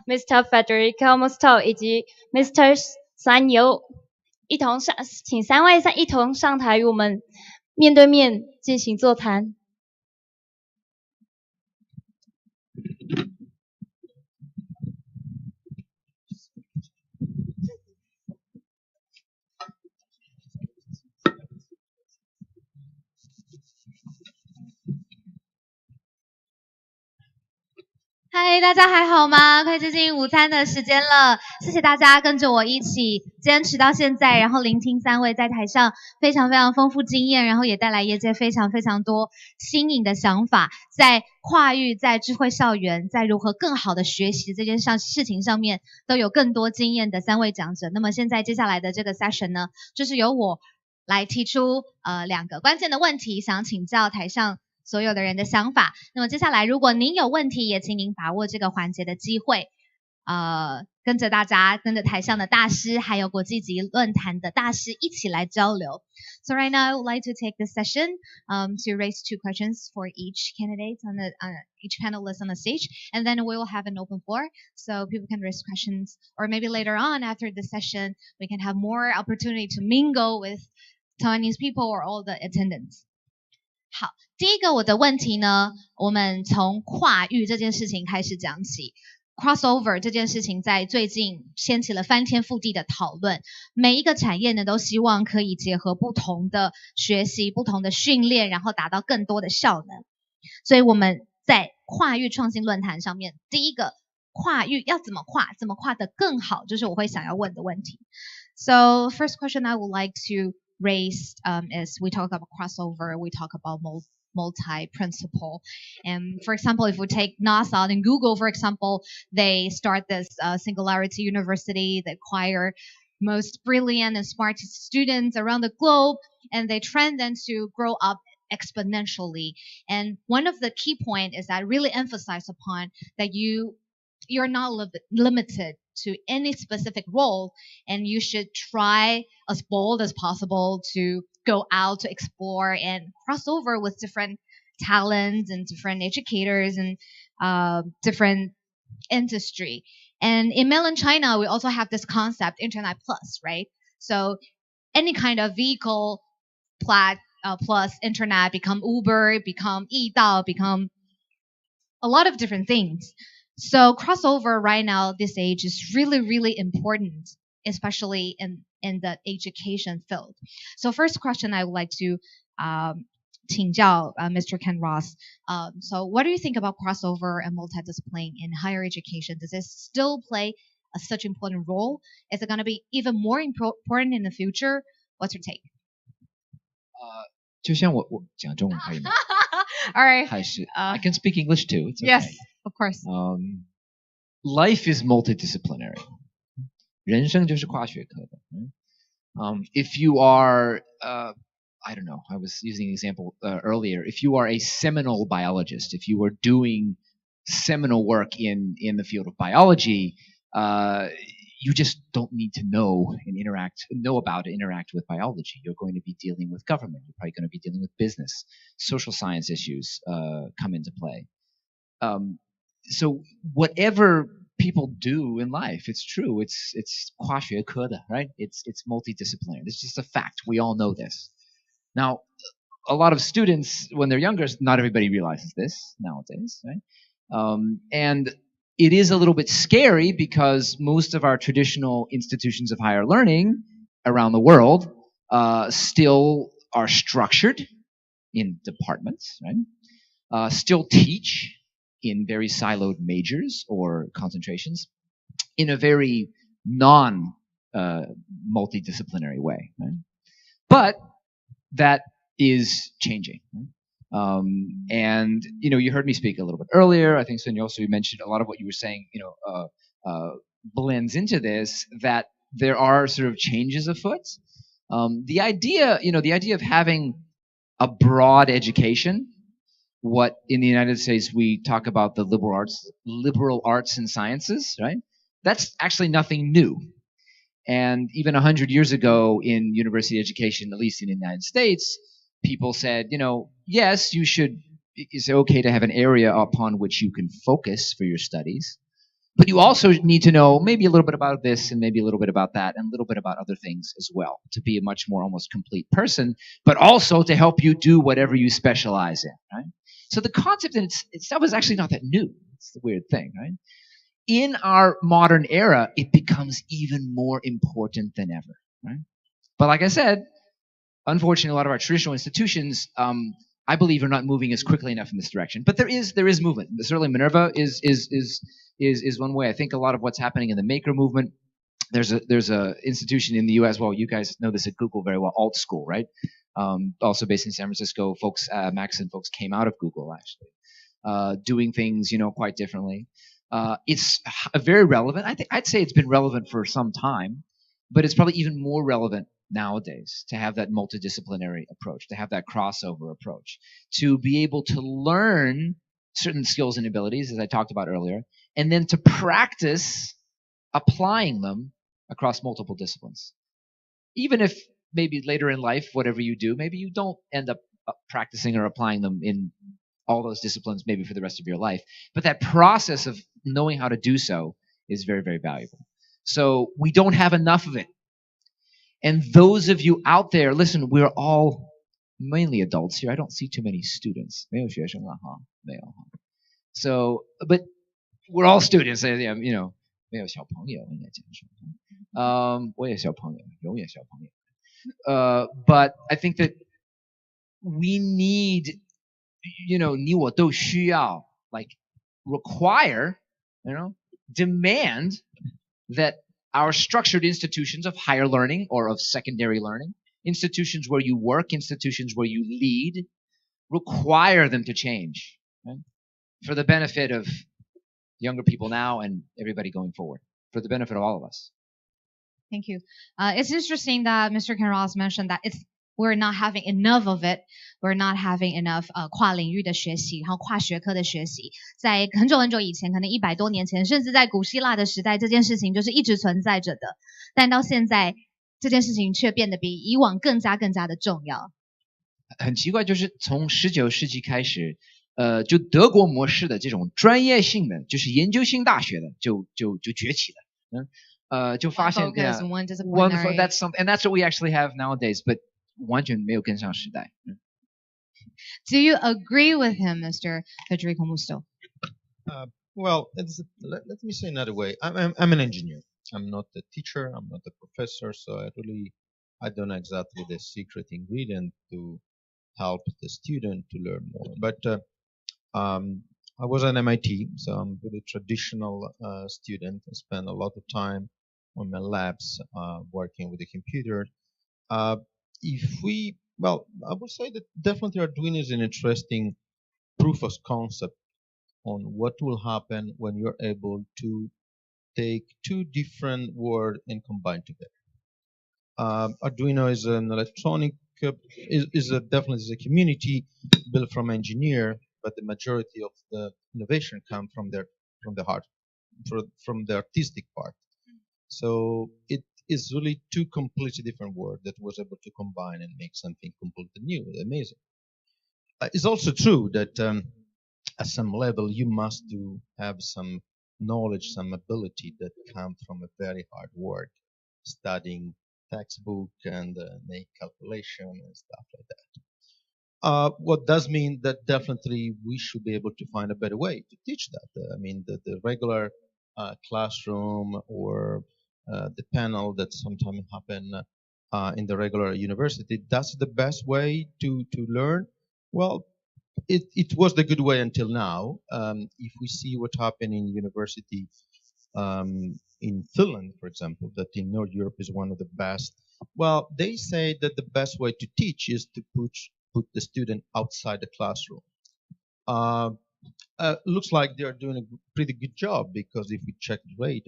Mr. Federico Musto 以及 Mr. Suan Yeo 请3位一同上台与我们面对面进行座谈。嗨，大家还好吗？快接近午餐的时间了，谢谢大家跟着我一起坚持到现在，然后聆听3位在台上非常非常丰富经验，然后也带来业界非常非常多新颖的想法，在跨域、在智慧校园、在如何更好的学习这件事情上面都有更多经验的3位讲者。那么现在接下来的这个 session 呢，就是由我来提出2个关键的问题，想请教台上所有的人的想法。那么接下来如果您有问题，也请您把握这个环节的机会，跟着台上的大师还有国际级论坛的大师一起来交流。So right now I would like to take this session to raise 2 questions for each candidate on the each panelist on the stage, and then we will have an open floor so people can raise questions, or maybe later on after the session we can have more opportunity to mingle with Taiwanese people or all the attendants. 好，第一个我的问题呢，我们从跨域这件事情开始讲起。crossover 这件事情在最近掀起了翻天覆地的讨论，每一个产业呢都希望可以结合不同的学习、不同的训练，然后达到更多的效能。所以我们在跨域创新论坛上面，第一个跨域要怎么跨得更好，就是我会想要问的问题。So first question I would like to raise is we talk about crossover, we talk about multi-principle. And for example, if we take NASA and Google, for example, they start this Singularity University that acquire most brilliant and smartest students around the globe, and they train them to grow up exponentially. And one of the key points is that really emphasize upon that you're not limited to any specific role, and you should try as bold as possible to go out to explore and cross over with different talents and different educators and different industry. And in mainland China, we also have this concept, Internet Plus, right? So any kind of vehicle plus Internet become Uber, become Yidao, become a lot of different things. So crossover right now, this age is really, really important, especially in the education field. So first question I would like to 请教 Mr. Kenn Ross. So what do you think about crossover and multidiscipline in higher education? Does it still play such an important role? Is it going to be even more important in the future? What's your take? 就像我讲中文可以吗？ All right. 还是 I can speak English too. It's okay. Yes, of course. Life is multidisciplinary. 人生就是跨学科的。If you are, I don't know, I was using an example earlier. If you are a seminal biologist, if you are doing seminal work in the field of biology, you just don't need to know about and interact with biology. You're going to be dealing with government. You're probably going to be dealing with business. Social science issues come into play. So whatever people do in life, it's true. It's 跨学科的, right? It's multidisciplinary. It's just a fact. We all know this. Now, a lot of students, when they're younger, not everybody realizes this nowadays, right? And it is a little bit scary because most of our traditional institutions of higher learning around the world still are structured in departments, right? Still teach in very siloed majors or concentrations in a very multidisciplinary way, right? But that is changing. Right? And, you heard me speak a little bit earlier. I think, Suan Yeo, also you mentioned a lot of what you were saying, blends into this, that there are sort of changes afoot. The idea of having a broad education, what in the United States we talk about the liberal arts and sciences, right? That's actually nothing new. And even 100 years ago in university education, at least in the United States, people said, yes, it's okay to have an area upon which you can focus for your studies, But you also need to know maybe a little bit about this and maybe a little bit about that and a little bit about other things as well to be a much more almost complete person, but also to help you do whatever you specialize in, right? So the concept in itself is actually not that new. It's the weird thing, right? In our modern era, it becomes even more important than ever, right? But like I said, unfortunately, a lot of our traditional institutions, I believe, are not moving as quickly enough in this direction. But there is movement. Certainly, Minerva is one way. I think a lot of what's happening in the maker movement. There's a institution in the U.S. Well, you guys know this at Google very well. Alt School, right? Also based in San Francisco. Folks, Max and folks came out of Google actually, doing things quite differently. It's very relevant. I'd say it's been relevant for some time, but it's probably even more relevant nowadays to have that multidisciplinary approach, to have that crossover approach, to be able to learn certain skills and abilities, as I talked about earlier, and then to practice applying them across multiple disciplines. Even if maybe later in life, whatever you do, maybe you don't end up practicing or applying them in all those disciplines maybe for the rest of your life. But that process of knowing how to do so is very, very valuable. So we don't have enough of it. And those of you out there, listen, we're all mainly adults here. I don't see too many students. 没有学生了哈，没有。So, but we're all students. You know, 没有小朋友应该这样说。我也小朋友，永远小朋友。But I think that we need,你我都需要 like require, demand that our structured institutions of higher learning or of secondary learning, institutions where you work, institutions where you lead, require them to change, right? For the benefit of younger people now and everybody going forward, for the benefit of all of us. Thank you. It's interesting that Mr. Kenn Ross mentioned that we're not having enough of it. We're not having enough 跨领域的学习，然后跨学科的学习。在很久很久以前，可能100多年前，甚至在古希腊的时代，这件事情就是一直存在着的。但到现在，这件事情却变得比以往更加的重要。很奇怪，就是从19世纪开始，就德国模式的这种专业性的，就是研究性大学的，就崛起了。就发现 one disciplinary. That's something, and that's what we actually have nowadays. But 完全没有跟上时代。Do you agree with him, Mr. Federico Musto? Well, let me say another way. I'm an engineer. I'm not a teacher. I'm not a professor. So I don't know exactly the secret ingredient to help the student to learn more. But I was at MIT, so I'm a very traditional student. I spent a lot of time on my labs working with the computer. I would say that definitely Arduino is an interesting proof of concept on what will happen when you're able to take two different words and combine together. Arduino is an electronic, definitely is a community built from engineer, but the majority of the innovation comes from the heart, from the artistic part. So it is really two completely different words that was able to combine and make something completely new. Amazing. It's also true that at some level you must have some knowledge, some ability that come from a very hard work, studying textbook and make calculation and stuff like that. What does mean that definitely we should be able to find a better way to teach that. The regular classroom or the panel that sometimes happen in the regular university, that's the best way to learn. Well, it was the good way until now. If we see what happened in university in Finland, for example, that in North Europe is one of the best. Well, they say that the best way to teach is to put the student outside the classroom. Looks like they are doing a pretty good job, because if we check the rate,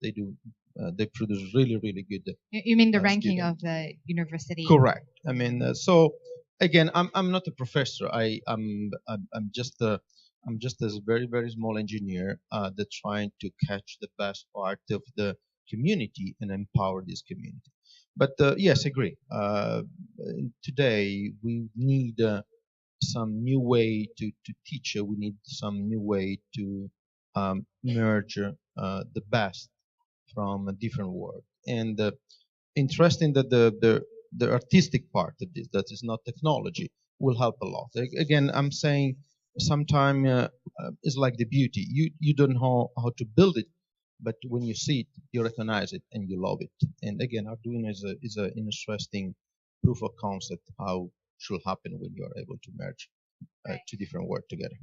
they produce really, really good. You mean the ranking of the university? Correct. So again, I'm not a professor. I'm just a very, very small engineer that's trying to catch the best part of the community and empower this community. But yes, agree. Today we need some new way to teach. We need some new way to merge the best from a different world. And interesting that the artistic part of this, that is not technology, will help a lot. Again, I'm saying sometimes it's like the beauty. You don't know how to build it, but when you see it, you recognize it and you love it. And again, Arduino is an interesting proof of concept how should happen when you are able to merge two different words together.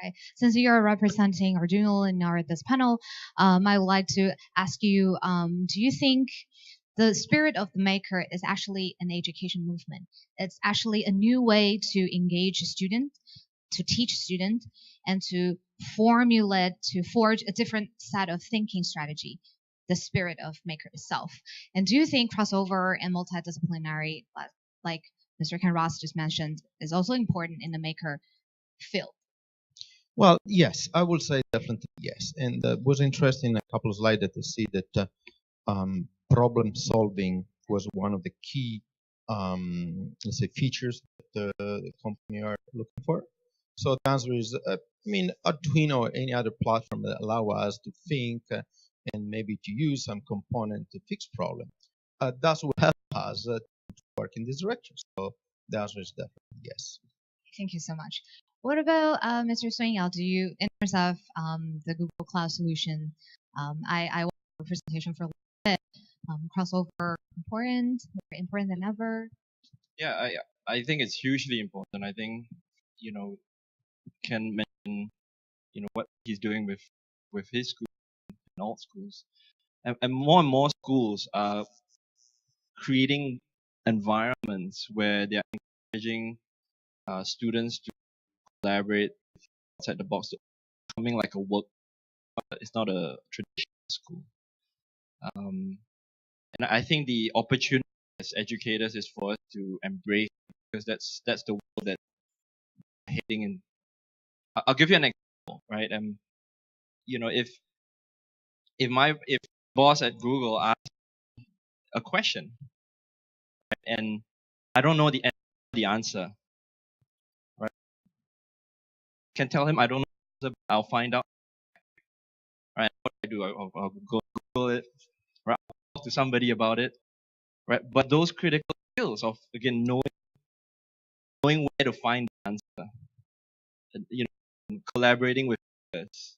Right. Since you are representing Arduino in this panel, I would like to ask you, do you think the spirit of the maker is actually an education movement? It's actually a new way to engage students, to teach students, and to forge a different set of thinking strategy, the spirit of maker itself. And do you think crossover and multidisciplinary, like Mr. Kenn Ross just mentioned, is also important in the maker field? Well, yes, I will say definitely yes. And it was interesting a couple of slides that you see that problem solving was one of the key, let's say, features that the company are looking for. So the answer is, Arduino or any other platform that allow us to think and maybe to use some component to fix problem. That will help us to work in this direction. So the answer is definitely yes. Thank you so much. What about Mr. Suan Yeo? Do you, in terms of the Google Cloud solution, I want a presentation for a little bit. Crossover important, more important than ever? Yeah, I think it's hugely important. I think, Kenn mentioned, what he's doing with his school and all schools. And more schools are creating environments where they are encouraging students to collaborate outside the box, becoming like a work. It's not a traditional school. And I think the opportunity as educators is for us to embrace, because that's the world that we're heading in. I'll give you an example, right? If boss at Google asks a question, right, and I don't know the answer, right? I can tell him I don't know the answer, but I'll find out. Right? What do I do? I'll go Google it, right? I'll talk to somebody about it, right? But those critical skills of, again, knowing where to find the answer, collaborating with others,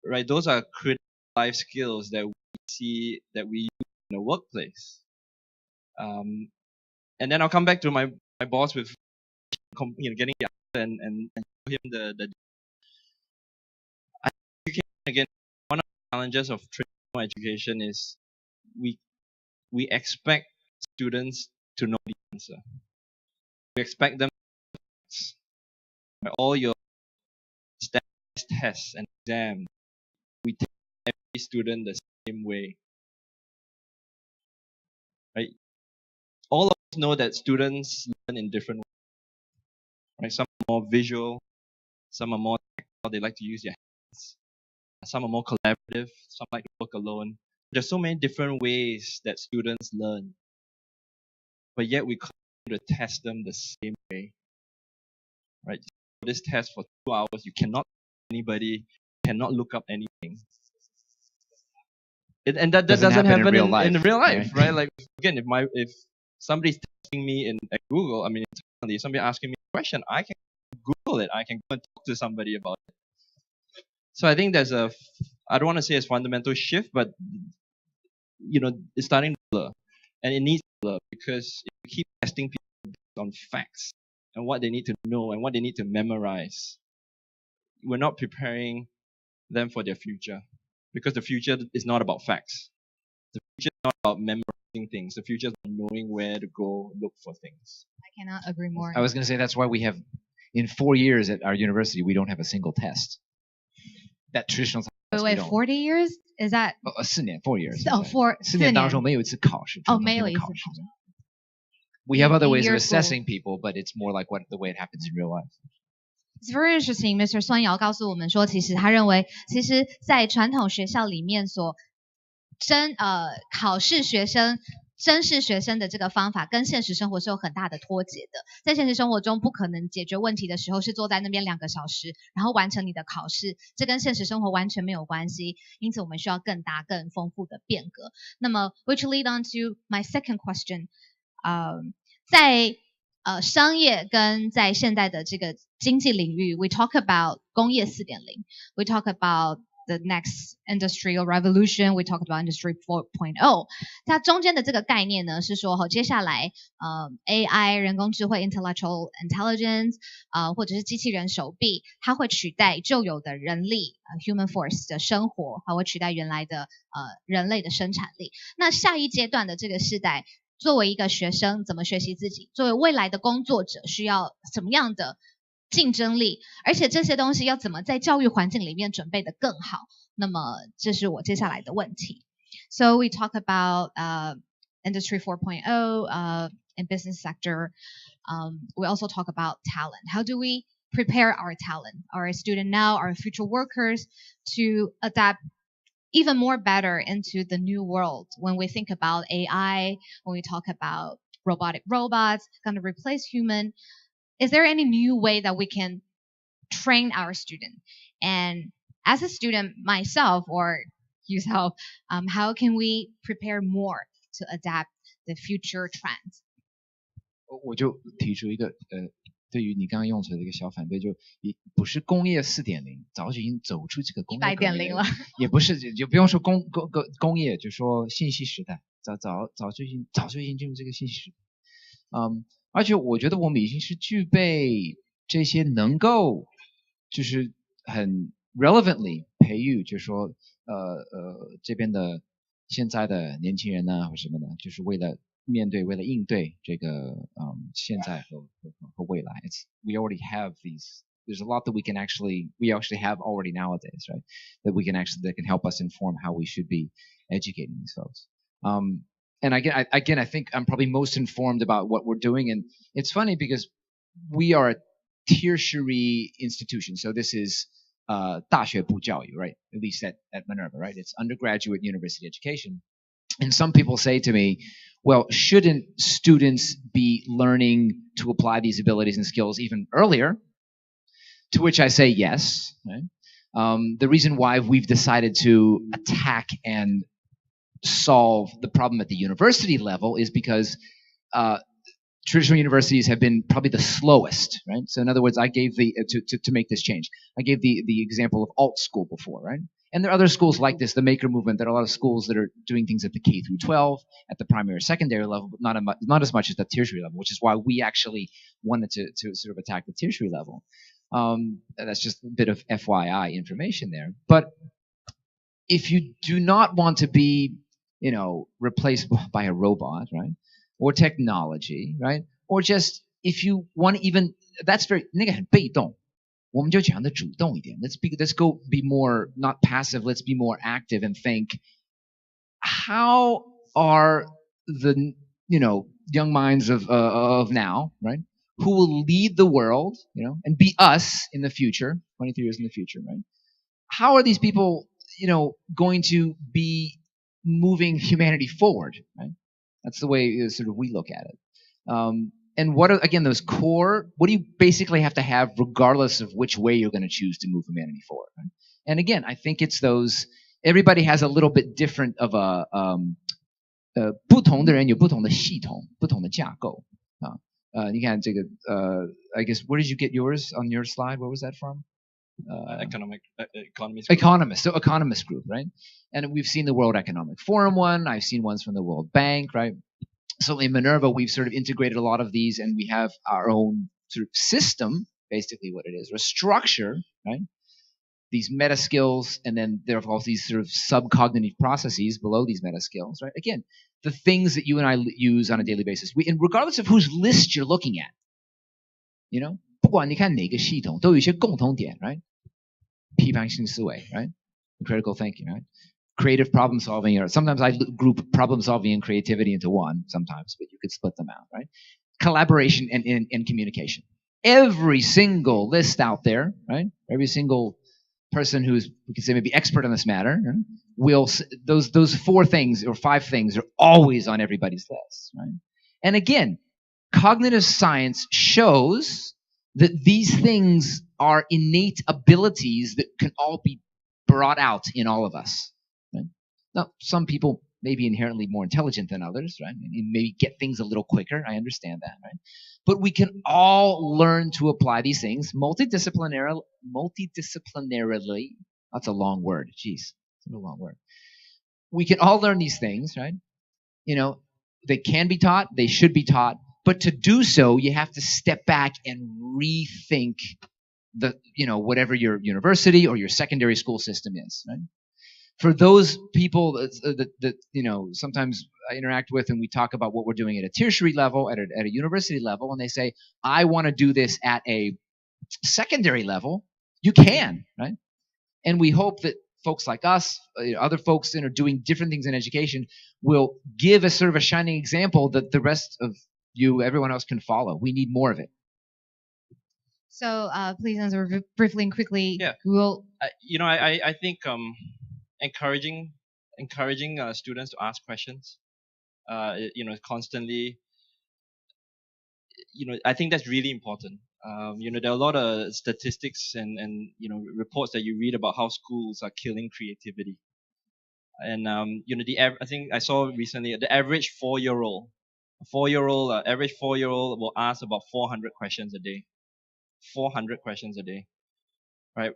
right? Those are critical life skills that we see, that we use in the workplace. And then I'll come back to my boss with, getting the answer and show him the. I think, again, one of the challenges of traditional education is we expect students to know the answer. We expect them to all your standardized tests and exams. We take every student the same way. Right? All of us know that students learn in different ways. Right? Some are more visual, some are more technical, they like to use their hands. Some are more collaborative, some like to work alone. There's so many different ways that students learn. But yet we continue to test them the same way. Right? For this test for 2 hours, you cannot anybody, cannot look up anything. And that doesn't happen in real life, right? Like, again, if somebody's testing me at Google, internally, somebody asking me a question, I can Google it. I can go and talk to somebody about it. So I think there's I don't want to say it's fundamental shift, but it's starting to blur, and it needs to blur, because if you keep testing people on facts and what they need to know and what they need to memorize, we're not preparing them for their future, because the future is not about facts. The future is not about memorizing things. The future is about knowing where to go look for things. I cannot agree more. I was going to say that's why we have, in 4 years at our university, we don't have a single test. That traditional test. Wait, 40 years? Is that? 4年 4 years. 4年当中没有一次考试。没有一次考试。We have other ways of assessing people, but it's more like the way it happens in real life. It's very interesting. Mr. Suan Yeo 告诉我们说，他认为，在传统学校里面考试学生甄试学生的这个方法跟现实生活是有很大的脱节的。在现实生活中不可能解决问题的时候是坐在那边2个小时，然后完成你的考试，这跟现实生活完全没有关系。因此我们需要更大更丰富的变革。那么 which lead on to my second question， 在商业跟在现代的这个经济领域 we talk about 工业 4.0， we talk about the next industrial revolution, we talk about industry 4.0。 它中间的这个概念呢是说接下来AI 人工智慧 intellectual intelligence 或者是机器人手臂，它会取代旧有的人力human force 的生活，它会取代原来的人类的生产力。那下一阶段的这个世代，作为一个学生怎么学习自己，作为未来的工作者需要什么样的竞争力，而且这些东西要怎么在教育环境里面准备得更好。那么这是我接下来的问题。So we talk about industry 4.0 in business sector. We also talk about talent. How do we prepare our talent, our student now, our future workers to adapt even more better into the new world? When we think about AI, when we talk about robots going to replace human, is there any new way that we can train our student? And as a student myself or yourself, how can we prepare more to adapt the future trends? 我就提出一个对于你刚刚用出的一个小反对，就不是工业 4.0， 早就已经走出这个工业 100.0 了，也不是，就不用说工业，就说信息时代，早就已经进入这个信息时代。而且我觉得我们已经是具备这些能够就是很 relevantly 培育，就是说这边的现在的年轻人呢或什么的，就是为了应对这个现在和未来。We already have these. There's a lot that we actually have already nowadays, right? That can help us inform how we should be educating these folks. And again, I think I'm probably most informed about what we're doing. And it's funny because we are a tertiary institution. So this is 大学部教育, right? At least at Minerva, right? It's undergraduate university education. And some people say to me, well, shouldn't students be learning to apply these abilities and skills even earlier? To which I say yes. Right? The reason why we've decided to attack and solve the problem at the university level is because traditional universities have been probably the slowest, right? So in other words, I gave to make this change, I gave the example of alt school before, right? And there are other schools like this, the maker movement. There are a lot of schools that are doing things at the K through 12, at the primary or secondary level, but not as much as the tertiary level, which is why we actually wanted to sort of attack the tertiary level. That's just a bit of FYI information there. But if you do not want to be, replaced by a robot, right? Or technology, right? Or just if you want to even, that's very, 那个很被动。我们就讲的主动一点。Let's go be more not passive. Let's be more active and think, how are the young minds of now, right? Who will lead the world, and be us in the future, 23 years in the future, right? How are these people, going to be moving humanity forward, right? That's the way sort of we look at it. And what are, again, those core, what do you basically have to have regardless of which way you're going to choose to move humanity forward? Right? And again, I think it's those, everybody has a little bit different of a, 不同的人有不同的系统，不同的架构。你看这个I guess, where did you get yours on your slide? Where was that from? Economist. So economist group, right? And we've seen the World Economic Forum one. I've seen ones from the World Bank, right? So in Minerva, we've sort of integrated a lot of these, and we have our own sort of system, basically what it is, or structure, right? These meta skills, and then there are all these sort of subcognitive processes below these meta skills, right? Again, the things that you and I use on a daily basis. And regardless of whose list you're looking at, 不管你看哪个系统，都有一些共同点, right? 批判性思维, right? Critical thinking, right? Creative problem solving, or sometimes I group problem solving and creativity into one sometimes, but you could split them out, right? Collaboration and communication. Every single list out there, right? Every single person who's, we can say, maybe expert on this matter, those 4 things or 5 things are always on everybody's list, right? And again, cognitive science shows that these things are innate abilities that can all be brought out in all of us, right? Now, some people may be inherently more intelligent than others, right? And maybe get things a little quicker. I understand that, right? But we can all learn to apply these things multidisciplinarily. That's a long word. Jeez, it's a long word. We can all learn these things, right? You know, they can be taught, they should be taught, but to do so, you have to step back and rethink whatever your university or your secondary school system is, right? For those people that sometimes I interact with and we talk about what we're doing at a tertiary level, at a university level, and they say, I want to do this at a secondary level, you can, right? And we hope that folks like us, other folks that are doing different things in education, will give a sort of a shining example that the rest of you, everyone else, can follow. We need more of it. So please answer briefly and quickly. Yeah. Google. I think encouraging students to ask questions, constantly. I think that's really important. There are a lot of statistics and reports that you read about how schools are killing creativity. And I think I saw recently the average 4-year-old will ask about 400 questions a day. 400 questions a day, right?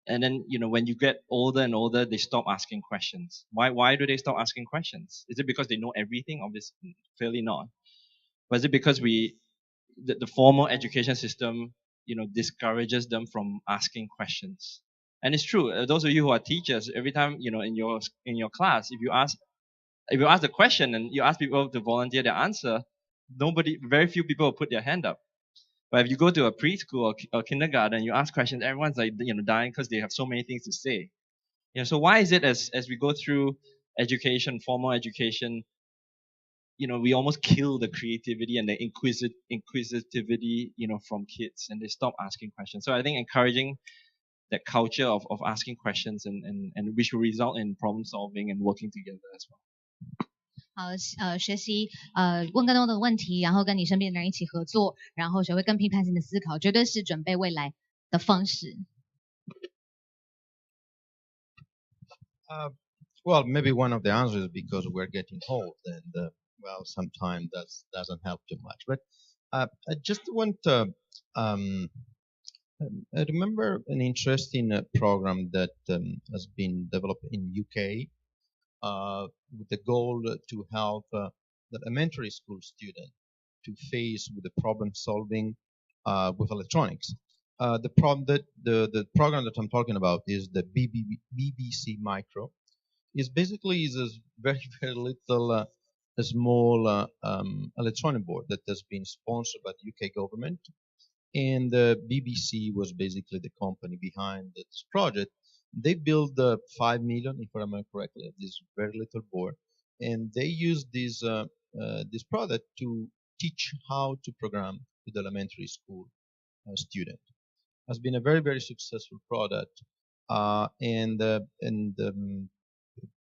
And then when you get older and older, they stop asking questions. Why do they stop asking questions? Is it because they know everything? Obviously, clearly not. But is it because the formal education system, discourages them from asking questions? And it's true. Those of you who are teachers, every time in your class, if you ask the question and you ask people to volunteer their answer, very few people will put their hand up. But if you go to a preschool or kindergarten, you ask questions, everyone's like dying because they have so many things to say. So why is it as we go through education, formal education, we almost kill the creativity and the inquisitivity, from kids, and they stop asking questions. So I think encouraging that culture of asking questions and which will result in problem solving and working together as well. 学习问更多的问题，然后跟你身边的人一起合作，然后学会更批判性的思考，绝对是准备未来的方式。Well, maybe one of the answers is because we're getting old, and sometimes that doesn't help too much. But I just want to. I remember an interesting program that has been developed in UK. With the goal to help the elementary school student to face with the problem solving with electronics. The program that I'm talking about is the BBC Micro. Is a very, very little a small electronic board that has been sponsored by the UK government, and the BBC was basically the company behind this project. They built 5 million, if I remember correctly, this very little board, and they used this product to teach how to program to the elementary school student. Has been a very, very successful product, and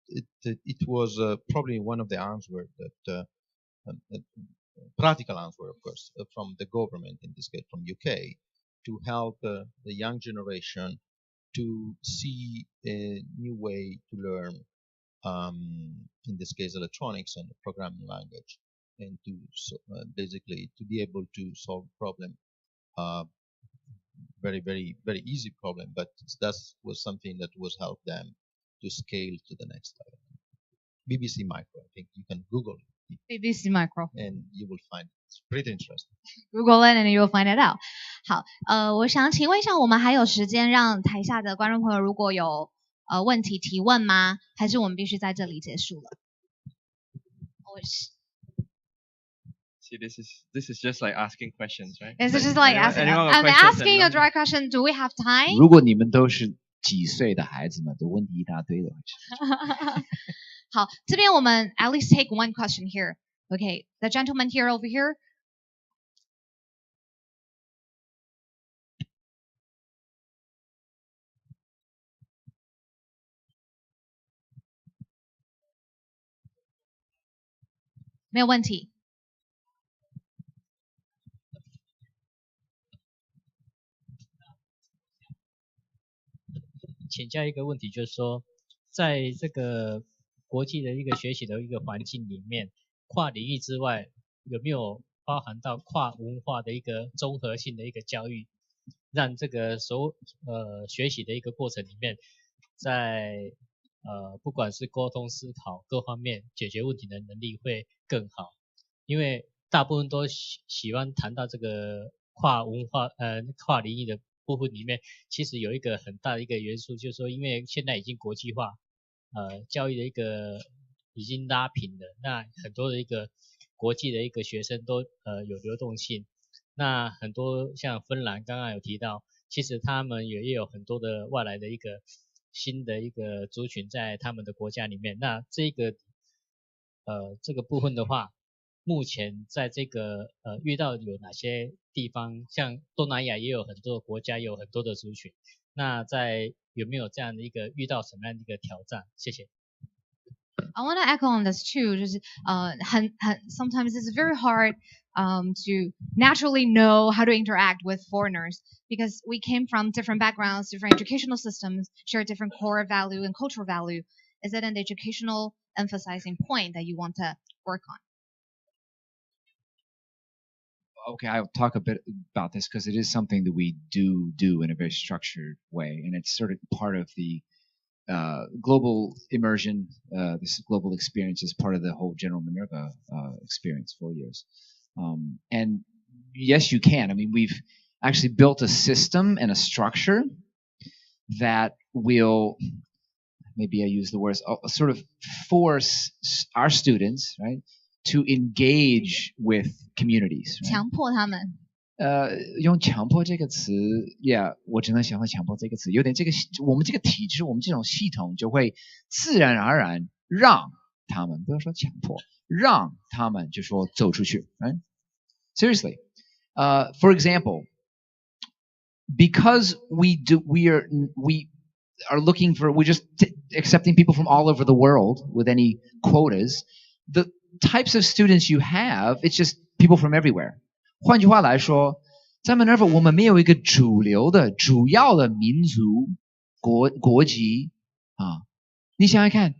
it was probably one of the answers that practical answer, of course, from the government, in this case from UK, to help the young generation to see a new way to learn, in this case electronics and programming language, and to basically to be able to solve problem, very, very, very easy problem, but that was something that was help them to scale to the next level. BBC Micro, I think you can Google it. BBC Micro. And you will find it. It's pretty interesting. Google it and you will find it out. 好，我想请问一下，我们还有时间让台下的观众朋友如果有问题提问吗？还是我们必须在这里结束了？ See, this is just like asking questions, right? This is just like asking. I'm asking a direct question. Do we have time? 如果你们都是几岁的孩子们，的问题一大堆的。好，这边我们 at least take one question here. Okay, the gentleman here over here. 没有问题。请教一个问题，就是说，在这个国际的一个学习的一个环境里面，跨领域之外，有没有包含到跨文化的一个综合性的一个教育，让这个学习的一个过程里面，在不管是沟通、思考各方面解决问题的能力会更好？因为大部分都喜欢谈到这个跨文化跨领域的部分里面，其实有一个很大的一个元素，就是说因为现在已经国际化，教育的一个已经拉平了，那很多的一个国际的一个学生都有流动性，那很多像芬兰刚刚有提到，其实他们也有很多的外来的一个新的一个族群在他们的国家里面，那这个部分的话，目前在这个遇到有哪些地方，像东南亚也有很多的国家，也有很多的族群，那有没有这样的一个遇到什么样的一个挑战？谢谢。I want to echo on this too. 就是sometimes it's very hard to naturally know how to interact with foreigners because we came from different backgrounds, different educational systems, share different core value and cultural value. Is it an educational emphasizing point that you want to work on? Okay, I'll talk a bit about this because it is something that we do in a very structured way, and it's sort of part of the global immersion. This global experience is part of the whole general Minerva experience, 4 years. And yes, you can. I mean, we've actually built a system and a structure that will, maybe I use the words, sort of force our students, right, to engage with communities. Right? 强迫他们。用强迫这个词 ，yeah， 我只能想到强迫这个词，有点我们这个体制，我们这种系统就会自然而然让他们，不要说强迫，让他们就说走出去 ，right? Seriously, for example, because we are looking for, we're just accepting people from all over the world with any quotas. The types of students you have, it's just people from everywhere. 换句话来说，在 Minerva 我们没有一个主要的民族国籍啊。你想想看，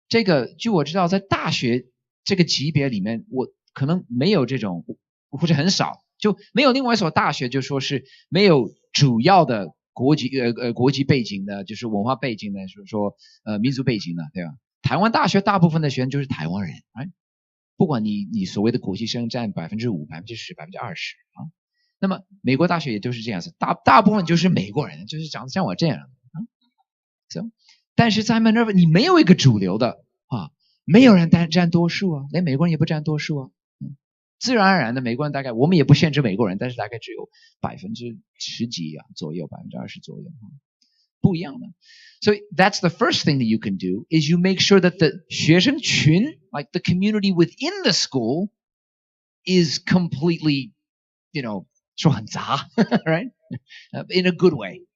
这个据我知道，在大学这个级别里面，我可能没有这种，或者很少，就没有另外一所大学就说是没有主要的国籍背景的，就是文化背景的，就是说民族背景的，对吧？台湾大学大部分的学生就是台湾人，right？不管你所谓的国际生占5%、10%、20%啊，那么美国大学也都是这样子，大部分就是美国人，就是长得像我这样啊。So， 但是在 Minerva 你没有一个主流的啊，没有人占多数啊，连美国人也不占多数啊。自然而然的美国人大概我们也不限制美国人，但是大概只有10%几啊左右，20%左右，不一样的。So that's the first thing that you can do is you make sure that the 学生群, like the community within the school, is completely, 说很杂, right? In a good way.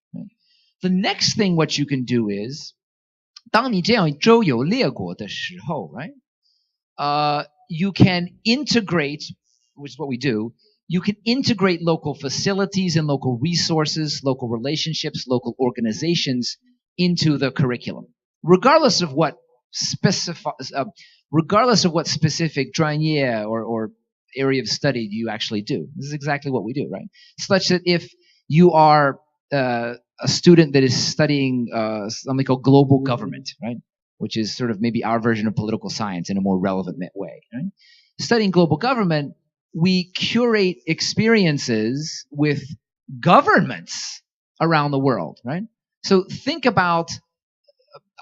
The next thing what you can do is, 当你这样周游列国的时候, right? You can integrate, which is what we do, you can integrate local facilities and local resources, local relationships, local organizations into the curriculum, regardless of what specific 专业 or area of study you actually do. This is exactly what we do, right? Such that if you are a student that is studying something called global government, right? Which is sort of maybe our version of political science in a more relevant way, right? Studying global government, we curate experiences with governments around the world, right? So think about,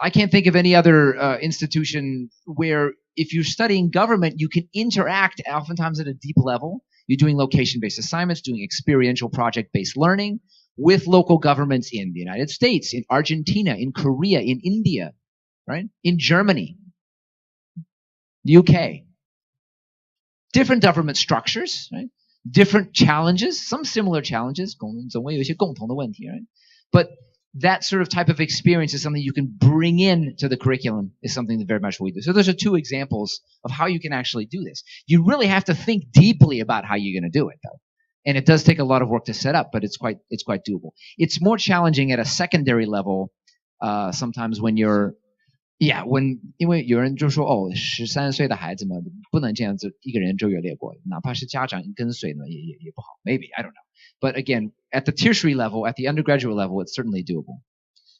I can't think of any other institution where if you're studying government, you can interact oftentimes at a deep level. You're doing location-based assignments, doing experiential project-based learning with local governments in the United States, in Argentina, in Korea, in India, right? In Germany, the UK. Different government structures, right? Different challenges, some similar challenges, 总会有一些共同的问题, right? But that sort of type of experience is something you can bring in to the curriculum, is something that very much we do. So those are two examples of how you can actually do this. You really have to think deeply about how you're going to do it, though. And it does take a lot of work to set up, but it's quite doable. It's more challenging at a secondary level, sometimes when you're, when 因为有人就说13岁的孩子们不能这样子一个人周游列国，哪怕是家长跟随呢也不好。Maybe, I don't know. But again, at the tertiary level, at the undergraduate level, it's certainly doable.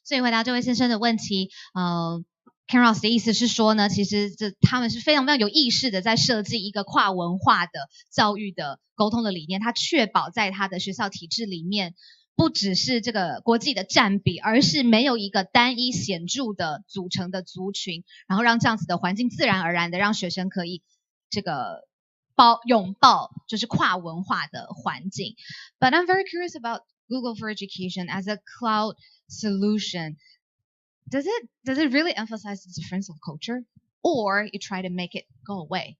所以回答这位先生的问题，Kenn Ross 的意思是说呢，其实他们是非常非常有意识的在设计一个跨文化的教育的沟通的理念，它确保在他的学校体制里面，不只是这个国际的占比，而是没有一个单一显著的组成的族群，然后让这样子的环境自然而然的让学生可以这个拥抱就是跨文化的环境。But I'm very curious about Google for Education as a cloud solution. Does it really emphasize the difference of culture, or you try to make it go away?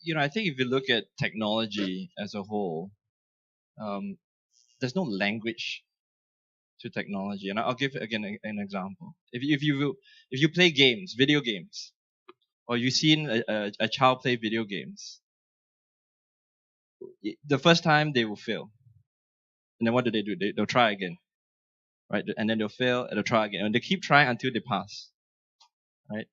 I think if you look at technology as a whole, there's no language to technology. And I'll give again an example. If you play games, video games, or you've seen a child play video games, the first time they will fail. And then what do? They'll try again. Right? And then they'll fail and they'll try again. And they keep trying until they pass. Right?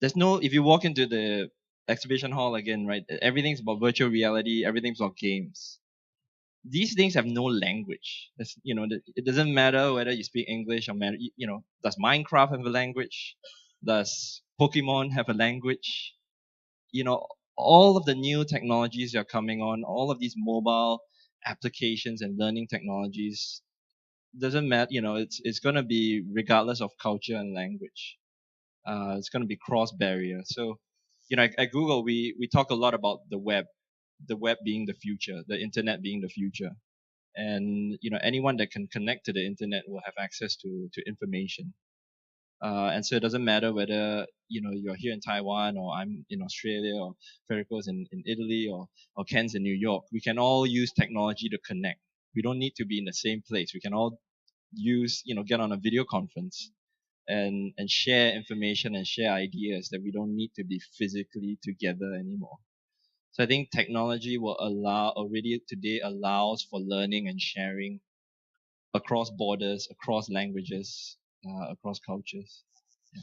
If you walk into the exhibition hall again, right, everything's about virtual reality, everything's about games. These things have no language. It doesn't matter whether you speak English or, does Minecraft have a language? Does Pokemon have a language? All of the new technologies that are coming on, all of these mobile applications and learning technologies, doesn't matter, it's going to be regardless of culture and language. It's going to be cross-barrier. So, at Google, we talk a lot about the web being the future, the internet being the future. And, anyone that can connect to the internet will have access to information. And so it doesn't matter whether, you're here in Taiwan or I'm in Australia or Federico's in Italy or Kenn's in New York. We can all use technology to connect. We don't need to be in the same place. We can all get on a video conference and share information and share ideas that we don't need to be physically together anymore. So I think technology already today allows for learning and sharing across borders, across languages, across cultures.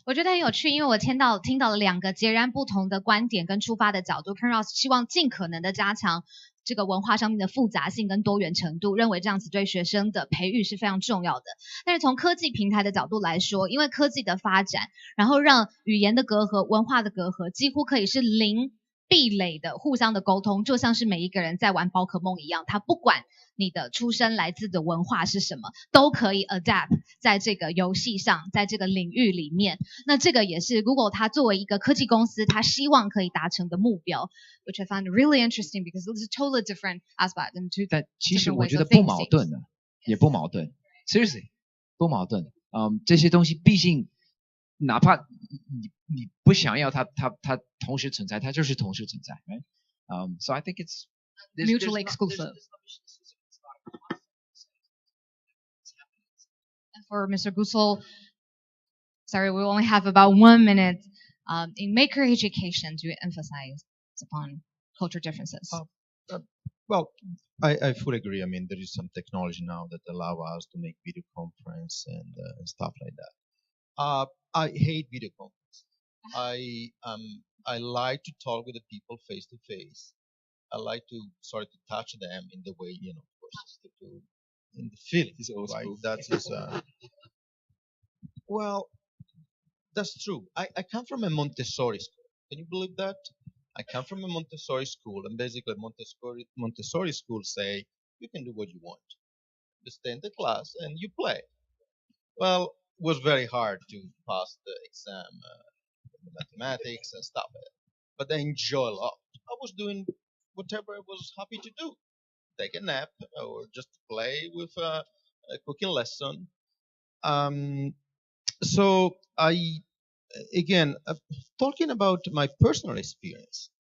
我觉得很有趣，因为我听到了两个截然不同的观点跟出发的角度。Kenn Ross 希望尽可能的加强这个文化上面的复杂性跟多元程度，认为这样子对学生的培育是非常重要的。但是从科技平台的角度来说，因为科技的发展，然后让语言的隔阂、文化的隔阂几乎可以是零壁垒的互相的沟通，就像是每一个人在玩宝可梦一样，他不管你的出身来自的文化是什么，都可以 adapt 在这个游戏上，在这个领域里面。那这个也是 Google 它作为一个科技公司，它希望可以达成的目标 ，which I found really interesting because it's a totally different aspect and two. 但其实我觉得不矛盾的，也不矛盾 ，seriously 不矛盾。这些东西毕竟，哪怕你不想要它同时存在，它就是同时存在 ，right? So I think it's mutually exclusive. For Mr. Gusel, sorry, we only have about 1 minute. In maker education, do you emphasize upon cultural differences? Well, I fully agree. I mean, there is some technology now that allow us to make video conference and stuff like that. I hate video conference. I like to talk with the people face to face. I like to sort of touch them in the way, of course, in the feelings, right? That is, well, that's true. I come from a Montessori school. Can you believe that? I come from a Montessori school, and basically Montessori school say you can do what you want. You stay in the class and you play. Well, it was very hard to pass the exam, mathematics and stuff like that. But I enjoy a lot. I was doing whatever I was happy to do. Take a nap or just play with a cooking lesson. So talking about my personal experience.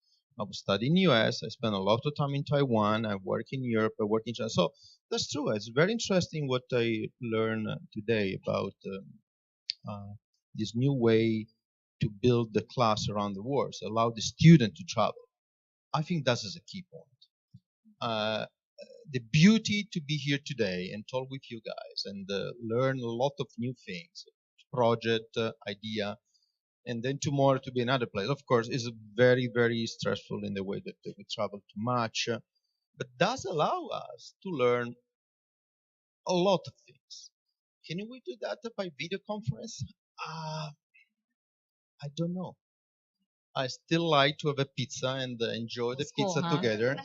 I was studying in the US. I spent a lot of time in Taiwan. I work in Europe. I work in China. So that's true. It's very interesting what I learned today about this new way to build the class around the world, so allow the student to travel. I think that is a key point. The beauty to be here today and talk with you guys and learn a lot of new things, project, idea, and then tomorrow to be another place. Of course, is very, very stressful in the way that we travel too much, but does allow us to learn a lot of things. Can we do that by video conference? I don't know. I still like to have a pizza and enjoy the pizza together.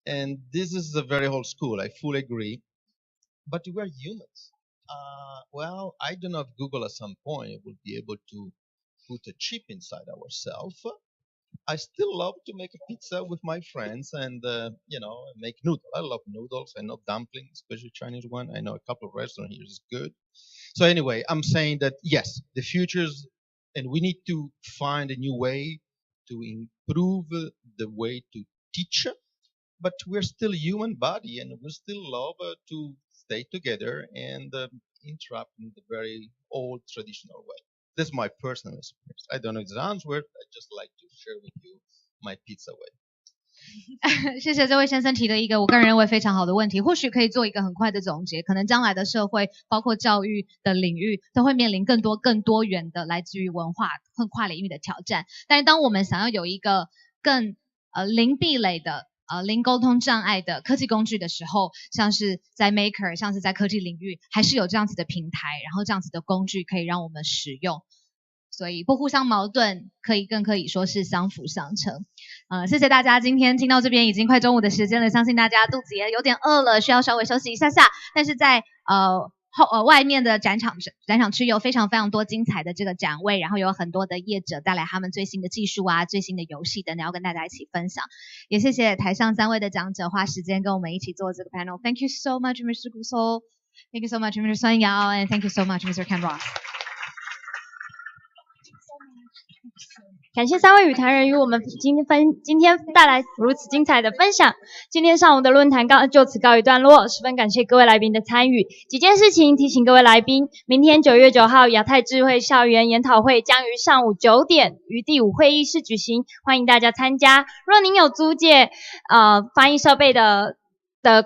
And this is a very old school. I fully agree. But we are humans. Well, I don't know if Google at some point will be able to put a chip inside ourselves. I still love to make a pizza with my friends and, make noodles. I love noodles. I know dumplings, especially Chinese one. I know a couple of restaurants here is good. So anyway, I'm saying that, yes, the future's, and we need to find a new way to improve the way to teach. But we're still human body, and we still love to stay together and interact in the very old traditional way. That's my personal experience. I don't know if it sounds weird. I just like to share with you my pizza way. 谢谢这位先生提的一个我个人认为非常好的问题，或许可以做一个很快的总结。可能将来的社会，包括教育的领域，都会面临更多元的来自于文化和跨领域的挑战。但是当我们想要有一个更零壁垒的零沟通障碍的科技工具的时候，像是在 Maker， 像是在科技领域，还是有这样子的平台，然后这样子的工具可以让我们使用。所以不互相矛盾，更可以说是相辅相成。谢谢大家今天听到这边已经快中午的时间了，相信大家肚子也有点饿了，需要稍微休息一下下。但是在外面的展场区有非常多精彩的这个展位，然后有很多的业者带来他们最新的技术啊、最新的游戏等等，要跟大家一起分享。也谢谢台上3位的讲者花时间跟我们一起做这个 panel。Thank you so much, Mr. Musto. Thank you so much, Mr. Suan Yeo, and thank you so much, Mr. Kenn Ross. 感谢3位与谈人与我们今天带来如此精彩的分享。今天上午的论坛就此告一段落，十分感谢各位来宾的参与。几件事情提醒各位来宾，明天9月9号亚太智慧校园研讨会将于上午9点于第5会议室举行，欢迎大家参加。若您有租借翻译设备的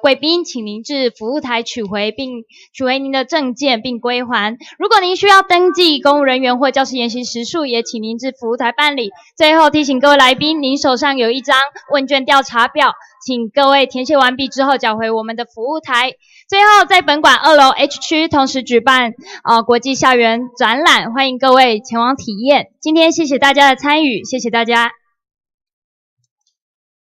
贵宾，请您至服务台取回您的证件并归还。如果您需要登记公务人员或教师研习时数，也请您至服务台办理。最后提醒各位来宾，您手上有一张问卷调查表，请各位填写完毕之后缴回我们的服务台。最后在本馆2楼 H 区同时举办国际校园展览，欢迎各位前往体验。今天谢谢大家的参与，谢谢大家。